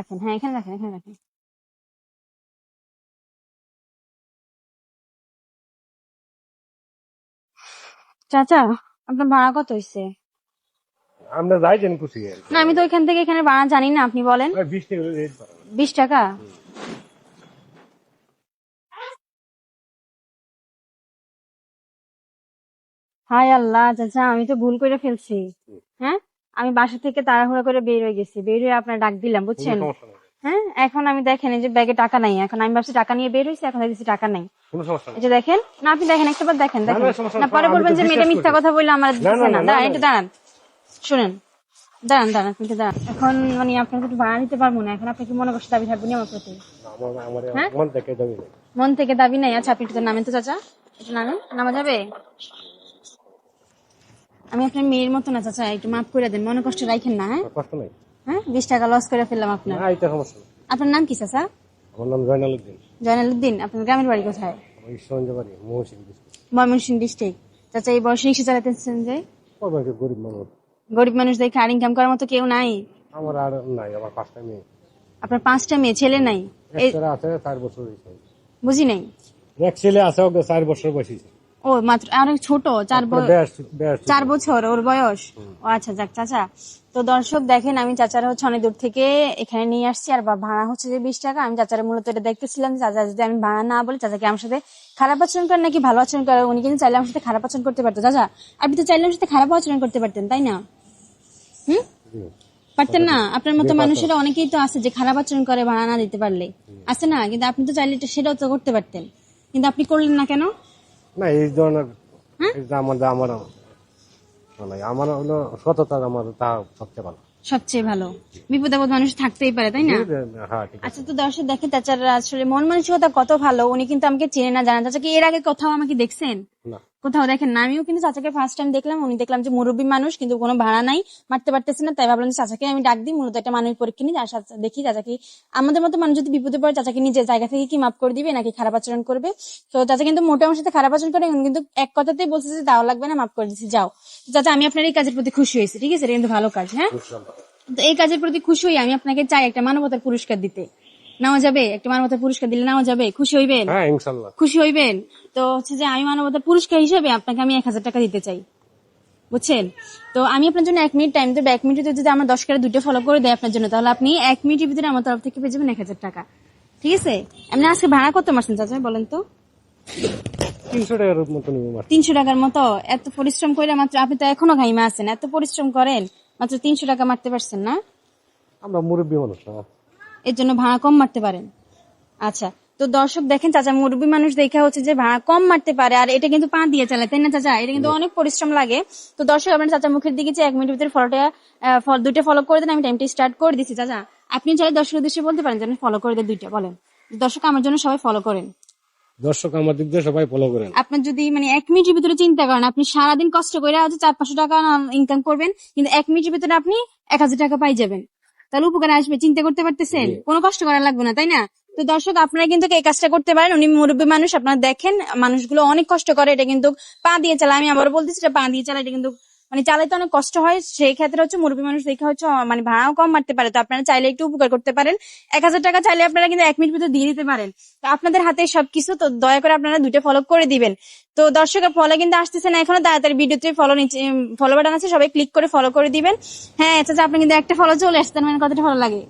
রাখেন, হ্যাঁ এখানে রাখেন, এখানে রাখেন। চাচা, আপনার ভাড়া কত হইছে? আমরা যাইছেন খুশি না আমি তো ওইখান থেকে এখানে ভাড়া জানি না, আপনি বলেন। 20 টাকা রেট বাড়ানো। 20 টাকা? হায় আল্লাহ চাচা, আমি তো ভুল করে ফেলছি। হ্যাঁ, আমি বাসা থেকে তাড়াহুড়া করে বের হয়ে গেছি, বের হয়ে আপনার ডাক দিলাম, কোনো বুঝছেন? সমস্যা নেই, হ্যাঁ, এখন আমি দেখেন এই যে ব্যাগে টাকা নাই, এখন আমি ভাবছি টাকা নিয়ে বের হয়েছি, এখন দেখছি টাকা নাই। কোনো সমস্যা এই নেই। যে দেখেন না, আপনি দেখেন একটাবার দেখেন, দেখেন না, সমস্যা না, নেই, পরে আমি বলবেন তো যে মেয়েটা বিশ্বাস মিথ্যা করি। কথা বললে আমার দিচ্ছে না। না, দাঁড়ান, একটু দাঁড়ান, শুনেন, দাঁড়ান দাঁড়ান, আপনি একটু দাঁড়ান। এখন মানে আপনাকে একটু ভাড়া নিতে পারবো না, এখন আপনি কি মনে করছে দাবি থাকবেন আমার প্রতি? আমার হ্যাঁ? মন থেকে যাবে না। মন থেকে দাবি নাই? আচ্ছা আপনি একটু নামেন তো চাচা, একটু নামেন, নামা যাবে? আমি আপনার মেয়ের মতো না চাচা, একটু মাফ করে দেন, মনে কষ্ট রাখেন না। হ্যাঁ কষ্ট নাই। হ্যাঁ, 20 টাকা লস করে ফেললাম আপনার। না, এটা সমস্যা নেই। আপনার নাম কি চাচা? আমার নাম জয়নাল উদ্দিন। জয়নালউদ্দিন। আপনার গ্রামের বাড়ি কোথায়? আমার ঈশ্বরগঞ্জ বাড়ি, মহসিন ডিস্ট্রিক্ট। ময়মনসিংহ ডিস্ট্রিক্ট। চাচা এই বয়সে রিক্সা চালাতেছেন যে? করবেন কি, গরিব মানুষ। গরিব মানুষ দেখে আর ইনকাম করার মতো কেউ নাই? আমার আর নাই, আমার 5টা মেয়ে। আপনার 5টা মেয়ে, ছেলে নাই? এক ছেলে আছে 4 বছর হয়েছে। বুঝি নাই। এক ছেলে আছে, ওকে 4 বছর বয়স হয়েছে। ও মাত্র, আর ছোট, 4 4 বছর ওর বয়স। ও আচ্ছা, যাক চাচা। তো দর্শক দেখেন, আমি চাচারা হচ্ছে অনেক দূর থেকে এখানে নিয়ে আসছি, আর ভাড়া হচ্ছে যে 20 টাকা। আমি চাচারা মূলত এটা দেখতেছিলাম, চাচা যদি আমি ভাড়া না বলি চাচাকে আমার সাথে খারাপ আচরণ করে নাকি ভালো আচরণ করে। উনি কিন্তু চাইলে আমার সাথে খারাপ আচরণ করতে পারতো। চাচা আপনি তো চাইলে আমার সাথে খারাপ আচরণ করতে পারতেন, তাই না? হুম, পারতেন না? আপনার মতো মানুষেরা অনেকেই তো আছে যে খারাপ আচরণ করে ভাড়া না দিতে পারলে, আছে না? কিন্তু আপনি তো চাইলে সেটাও তো করতে পারতেন, কিন্তু আপনি করলেন না কেন? না, এই ধরনের আমার হলো সততা, আমার তা সবচেয়ে ভালো। সবচেয়ে ভালো। বিপদ আপদ মানুষ থাকতেই পারে, তাই না? হ্যাঁ, ঠিক আছে। আচ্ছা, তো দর্শক দেখেন চাচারা আসলে মন মানসিকতা কত ভালো। উনি কিন্তু আমাকে চেনে না, জানা। চাচাকে এর আগে কোথাও আমাকে দেখছেন? না, কোথাও দেখেন না। আমিও কিন্তু চাচাকে ফার্স্ট টাইম দেখলাম। উনি দেখলাম যে মুরব্বী মানুষ, কিন্তু কোনো ভাড়া নাই, মারতে পারতেছে না, তাই ভাবলাম যে চাচাকে আমি ডাক দিই, মূলত একটা মানবিক পরীক্ষা নিই। দেখি চাচাকে, আমাদের মতো মানুষ যদি বিপদে পড়ে চাচাকে নিজের জায়গা থেকে কি মাফ করে দিবে নাকি খারাপ আচরণ করবে। তো চাচা কিন্তু মোটে আমার সাথে খারাপ আচরণ করে, উনি কিন্তু এক কথাতেই বলছে যে দাও লাগবে না, মাফ করে দিচ্ছি, যাও। তো চাচা আমি আপনার এই কাজের প্রতি খুশি হয়েছি, ঠিক আছে? এটা কিন্তু ভালো কাজ। হ্যাঁ, তো এই কাজের প্রতি খুশি হই আমি আপনাকে চাই একটা মানবতার পুরস্কার দিতে। নেওয়া যাবে? একটা মানবতার পুরস্কার দিলে নেওয়া যাবে? খুশি হইবেন? হ্যাঁ, ইনশাআল্লাহ খুশি হইবেন? তো হচ্ছে যে আমি মানবতার পুরস্কার হিসেবে আপনাকে আমি 1000 টাকা দিতে চাই, বুঝছেন? তো আমি আপনার জন্য 1 মিনিট টাইম দেবো। 1 মিনিটে যদি আমার 10 করে 2টা ফলো করে দেয় আপনার জন্য, তাহলে আপনি 1 মিনিটের ভিতরে আমার তরফ থেকে পেয়ে যাবেন 1000 টাকা, ঠিক আছে? এমনি আজকে ভাড়া কত মারছেন চাচা বলেন তো? 300 টাকার মতো নিব। 300 টাকার মতো? এত পরিশ্রম করে মাত্র, আপনি তো এখনো ঘাইমা আছেন, এত পরিশ্রম করেন, মাত্র 300 টাকা মারতে পারছেন না? আমরা মুরব্বী মানুষ না। এর জন্য ভাড়া কম মারতে পারেন। আচ্ছা, তো দর্শক দেখেন চাচা মুরব্বী মানুষ দেখা হচ্ছে যে ভাড়া কম মারতে পারে, আর এটা কিন্তু পা দিয়ে চালায়, তাই না চাচা? এটা কিন্তু অনেক পরিশ্রম লাগে। তো দর্শক আপনার চাচা মুখের দিকে যে 1 মিনিটের ভিতরে দুইটা ফলো করে দেন, আমি টাইমটা স্টার্ট করে দিচ্ছি। চাচা আপনি চাইলে দর্শকের উদ্দেশ্যে বলতে পারেন যে আমি ফলো করে দেন 2টা, বলেন। দর্শক আমার জন্য সবাই ফলো করেন। দর্শক আমাদের দিয়ে সবাই ফলো করেন। আপনার যদি মানে 1 মিনিটের ভিতরে চিন্তা করেন, আপনি সারাদিন কষ্ট করে হয়তো 400-500 টাকা ইনকাম করবেন, কিন্তু 1 মিনিটের ভিতরে আপনি 1000 টাকা পাই যাবেন, তাহলে উপকার আসবে। চিন্তা করতে পারতেছেন? কোনো কষ্ট করা লাগবে না, তাই না? তো দর্শক আপনারা কিন্তু এই কাজটা করতে পারেন। উনি মুরব্বী মানুষ, আপনারা দেখেন মানুষগুলো অনেক কষ্ট করে, এটা কিন্তু পা দিয়ে চালায়। আমি আবার বলতেছি এটা পা দিয়ে চালায়, এটা কিন্তু মানে চালাইতে অনেক কষ্ট হয়। সেই ক্ষেত্রে হচ্ছে মুরব্বী মানুষ দেখে হচ্ছে মানে ভাড়াও কম মারতে পারে। তো আপনারা চাইলে একটু উপকার করতে পারেন। 1000 টাকা চাইলে আপনারা কিন্তু 1 মিনিট ভিতরে দিয়ে দিতে পারেন। তো আপনাদের হাতে সবকিছু, তো দয়া করে আপনারা 2টা ফলো করে দিবেন। তো দর্শকের ফলো কিন্তু আসতেছে না এখনো, তাড়াতাড়ি ভিডিওতে ফলো বাটন আছে, সবাই ক্লিক করে ফলো করে দিবেন। হ্যাঁ চাচা, আপনি কিন্তু একটা ফলো চলে আসতেন, মানে কতটা ভালো লাগে।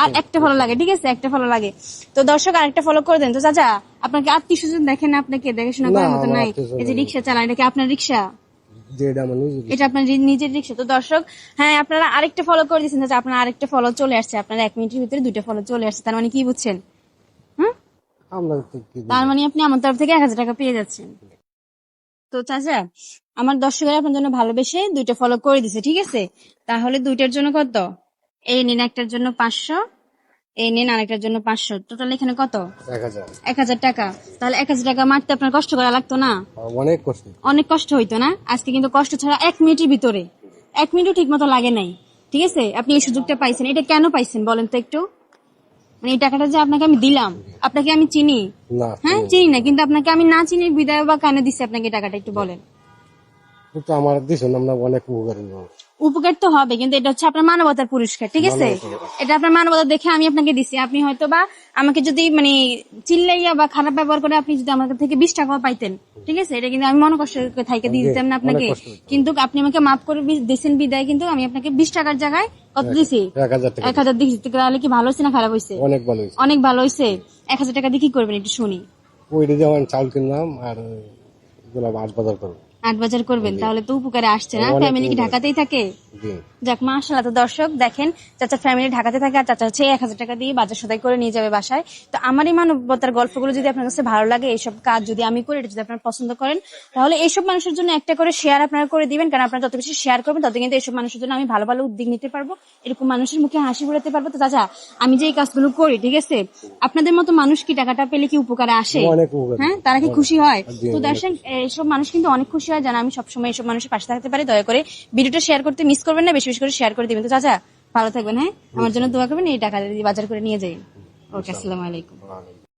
আর একটা ফলো লাগে, ঠিক আছে? একটা ফলো লাগে। তো দর্শক আরেকটা ফলো করে দেন। তো চাচা আপনাকে আত্মীয় স্বজন দেখেন, আপনাকে দেখাশোনা করার মতো নাই। এই যে রিক্সা চালান, এটা কি আপনার রিক্সা? এটা আপনার নিজের রিক্সা? তো দর্শক হ্যাঁ, আপনারা আরেকটা ফলো করে দিচ্ছেন চাচা, আপনার আরেকটা ফলো চলে আসছে। আপনার 1 মিনিটের ভিতরে 2টা ফলো চলে আসছে, তার মানে কি বুঝছেন? হ্যাঁ, তার মানে আপনি আমার তরফ থেকে 1000 টাকা পেয়ে যাচ্ছেন। তো চাচা আমার দর্শকেরা আপনার জন্য ভালোবেসে 2টা ফলো করে দিছে, ঠিক আছে? তাহলে 2টার জন্য কত? এই নিন, একটার জন্য 500, এই নিন আরেকটার জন্য 500, টোটাল এখানে কত? 1000 টাকা। তাহলে 1000 টাকা মারতে আপনার কষ্ট করা লাগতো না? অনেক কষ্ট হইতো না? আজকে কিন্তু কষ্ট ছাড়া 1 মিনিটের ভিতরে, 1 মিনিটও ঠিক মতো লাগে নাই, ঠিক আছে? আপনি এই সুযোগটা পাইছেন। এটা কেন পাইছেন বলেন তো একটু? মানে এই টাকাটা যে আপনাকে আমি দিলাম, আপনাকে আমি চিনি? হ্যাঁ, চিনি না, কিন্তু আপনাকে আমি না চিনি বিদায় বা কেন দিচ্ছি আপনাকে টাকাটা, একটু বলেন। আমার দিছেন, আমরা অনেক উপকারী। উপকার তো হবে, কিন্তু এটা হচ্ছে আপনার মানবতার পুরস্কার, ঠিক আছে? এটা আপনার মানবতা দেখে আমি আপনাকে দিছি। আপনি হয়তো বা আমাকে যদি মানে চিল্লাইয়া বা খারাপ ব্যবহার করে আপনি যদি আমার থেকে 20 টাকাও পাইতেন, ঠিক আছে, এটা কিন্তু আমি মনে কষ্ট থাইকে দিয়ে দিতাম না আপনাকে। কিন্তু আপনি আমাকে মাফ করে দিয়েছেন বিদায়, কিন্তু আমি আপনাকে 20 টাকার জায়গায় কত দিছি? 1000 টাকা 1000 দিয়েছি। তাহলে কি ভালো হয়েছে না খারাপ হয়েছে? অনেক ভালো হয়েছে। অনেক ভালো হয়েছে। 1000 টাকা দিয়ে কি করবেন একটু শুনি। ওইটা যেমন চাউল কিনলাম আর এগুলো আট বাজার করবো। 8 বাজার করবেন, তাহলে তো উপকারে আসছে না? অনেক ফ্যামিলি কি উপকার। ঢাকাতেই থাকে? জি। যাক মাশাআল্লাহ। তো দর্শক দেখেন, চাচা ফ্যামিলি ঢাকাতে থাকে আর চাচা হচ্ছে 1000 টাকা দিয়ে বাজার সদাই করে নিয়ে যাবে বাসায়। তো আমার এই মানবতার গল্পগুলো যদি আপনার কাছে ভালো লাগে, এইসব কাজ যদি আমি করি, এটা যদি আপনারা পছন্দ করেন, তাহলে এইসব মানুষের জন্য একটা করে শেয়ার আপনারা করে দিবেন। কারণ আপনারা যত বেশি শেয়ার করবেন তত কিন্তু এইসব মানুষের জন্য আমি ভালো ভালো উদ্যোগ নিতে পারবো, এরকম মানুষের মুখে হাসি ফোটাতে পারবো। তো চাচা আমি যে এই কাজগুলো করি, ঠিক আছে, আপনাদের মতো মানুষ কি টাকাটা পেলে কি উপকারে আসে? অনেক উপকার। হ্যাঁ, তারা কি খুশি হয়? জি, তো দর্শক এইসব মানুষ কিন্তু অনেক খুশি হয়, জানা আমি সবসময় এইসব মানুষের পাশে থাকতে পারি। দয়া করে ভিডিওটা শেয়ার করতে মিস করবেন না, বেশি বেশি করে শেয়ার করে দিবেন। তো চাচা ভালো থাকবেন, হ্যাঁ, আমার জন্য দোয়া করবেন, এই টাকা দিয়ে বাজার করে নিয়ে যাই। ওকে, আসসালামু আলাইকুম।